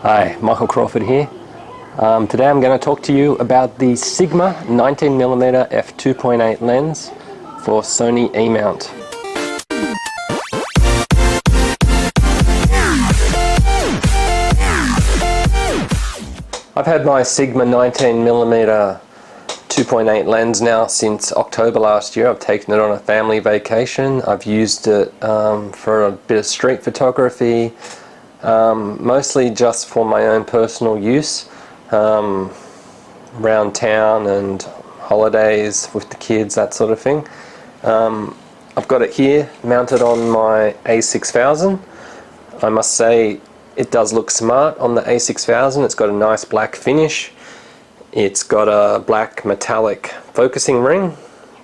Hi, Michael Crawford here. Today I'm going to talk to you about the Sigma 19mm f2.8 lens for Sony E-mount. I've had my Sigma 19mm 2.8 lens now since October last year. I've taken it on a family vacation. I've used it for a bit of street photography, mostly just for my own personal use, around town and holidays with the kids, that sort of thing. I've got it here mounted on my A6000. I must say it does look smart on the A6000. It's got a nice black finish. It's got a black metallic focusing ring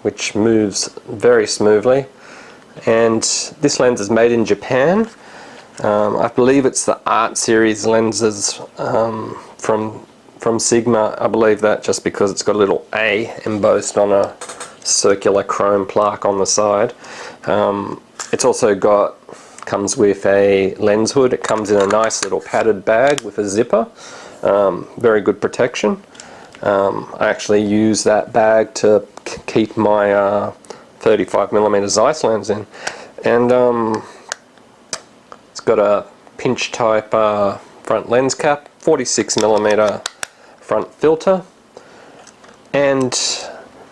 which moves very smoothly, and this lens is made in Japan. I believe it's the Art series lenses from Sigma. I believe that just because it's got a little A embossed on a circular chrome plaque on the side. It's also comes with a lens hood. It comes in a nice little padded bag with a zipper. Very good protection. I actually use that bag to keep my 35mm Zeiss lens in, and it's got a pinch type front lens cap, 46mm front filter, and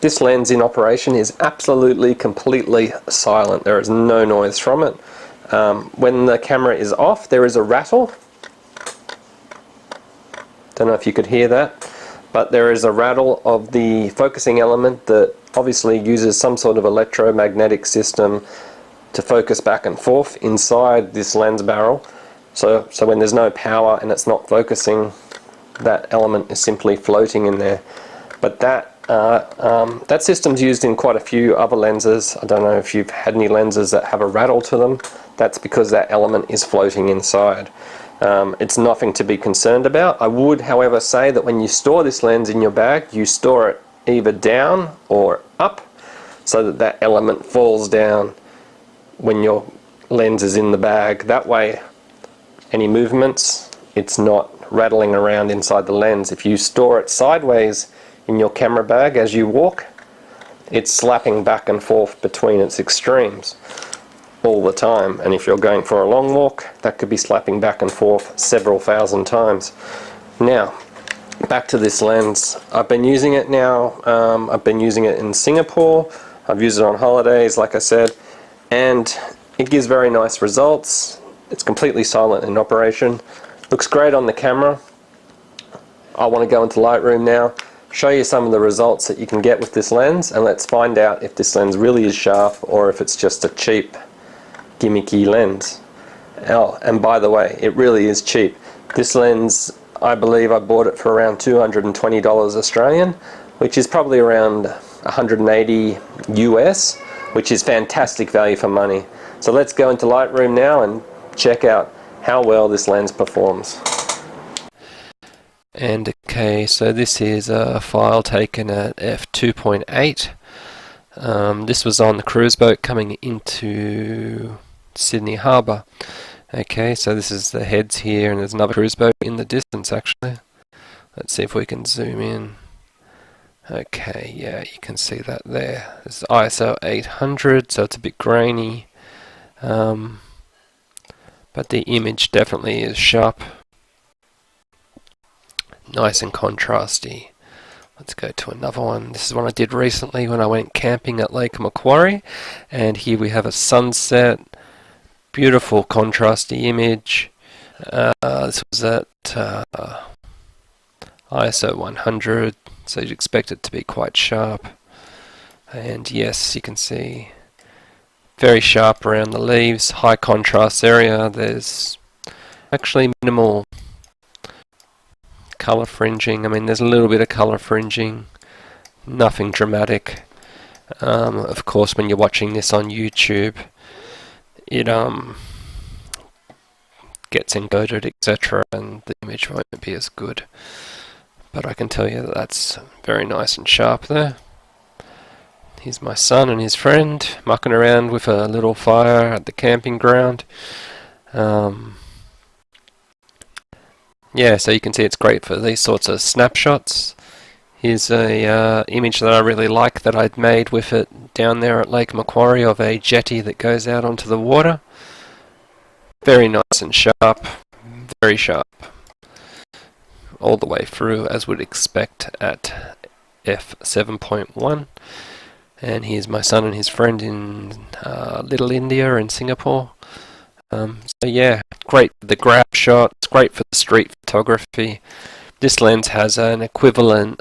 this lens in operation is absolutely completely silent. There is no noise from it. When the camera is off, there is a rattle. Don't know if you could hear that, but there is a rattle of the focusing element that obviously uses some sort of electromagnetic system to focus back and forth inside this lens barrel. So when there's no power and it's not focusing, that element is simply floating in there. But that system's used in quite a few other lenses. I don't know if you've had any lenses that have a rattle to them. That's because that element is floating inside. It's nothing to be concerned about. I would, however, say that when you store this lens in your bag, you store it either down or up so that that element falls down when your lens is in the bag. That way, any movements, it's not rattling around inside the lens. If you store it sideways in your camera bag as you walk, it's slapping back and forth between its extremes all the time, and if you're going for a long walk, that could be slapping back and forth several thousand times. Now, back to this lens. I've been using it now. I've been using it in Singapore. I've used it on holidays, like I said, and it gives very nice results. It's completely silent in operation. Looks great on the camera. I want to go into Lightroom now, show you some of the results that you can get with this lens, and let's find out if this lens really is sharp or if it's just a cheap gimmicky lens. Oh, and by the way, it really is cheap. This lens, I believe I bought it for around $220 Australian, which is probably around 180 US, which is fantastic value for money. So let's go into Lightroom now and check out how well this lens performs. And okay, so this is a file taken at f2.8. This was on the cruise boat coming into Sydney Harbour. Okay, so this is the heads here, and there's another cruise boat in the distance actually. Let's see if we can zoom in. Okay, yeah, you can see that there. This is ISO 800, so it's a bit grainy, but the image definitely is sharp, nice and contrasty. Let's go to another one. This is one I did recently when I went camping at Lake Macquarie, and here we have a sunset. Beautiful contrasty image. This was at ISO 100, so you'd expect it to be quite sharp. And yes, you can see very sharp around the leaves, high contrast area. There's actually minimal color fringing. I mean, there's a little bit of color fringing, nothing dramatic. Of course, when you're watching this on YouTube, it gets encoded, etc., and the image won't be as good. But I can tell you that that's very nice and sharp there. Here's my son and his friend mucking around with a little fire at the camping ground. yeah, so you can see it's great for these sorts of snapshots. Here's a image that I really like that I'd made with it down there at Lake Macquarie of a jetty that goes out onto the water. Very nice and sharp, very sharp, all the way through as would expect at f7.1. And here's my son and his friend in Little India in Singapore. So yeah, great for the grab shot, it's great for the street photography. This lens has an equivalent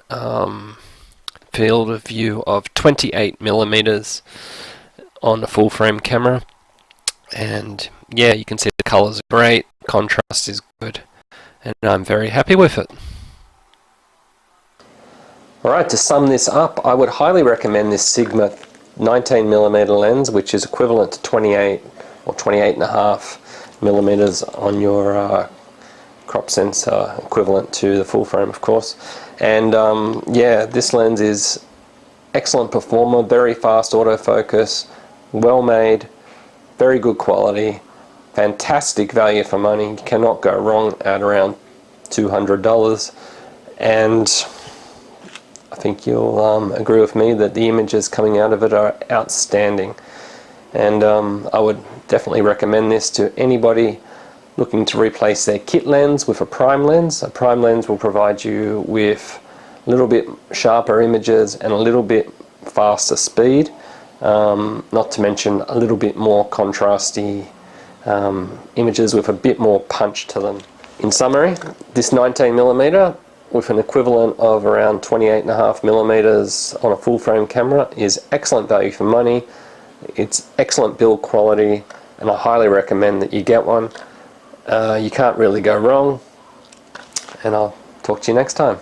field of view of 28mm on a full frame camera. And yeah, you can see the colours are great, contrast is good, and I'm very happy with it. Alright, to sum this up, I would highly recommend this Sigma 19mm lens, which is equivalent to 28 or 28.5mm on your crop sensor, equivalent to the full frame, of course. And yeah, this lens is excellent performer, very fast autofocus, well made, very good quality, fantastic value for money. You cannot go wrong at around $200. And I think you'll agree with me that the images coming out of it are outstanding. And I would definitely recommend this to anybody looking to replace their kit lens with a prime lens. A prime lens will provide you with a little bit sharper images and a little bit faster speed, not to mention a little bit more contrasty images with a bit more punch to them. In summary, this 19mm with an equivalent of around 28.5mm on a full frame camera is excellent value for money. It's excellent build quality, and I highly recommend that you get one. You can't really go wrong, and I'll talk to you next time.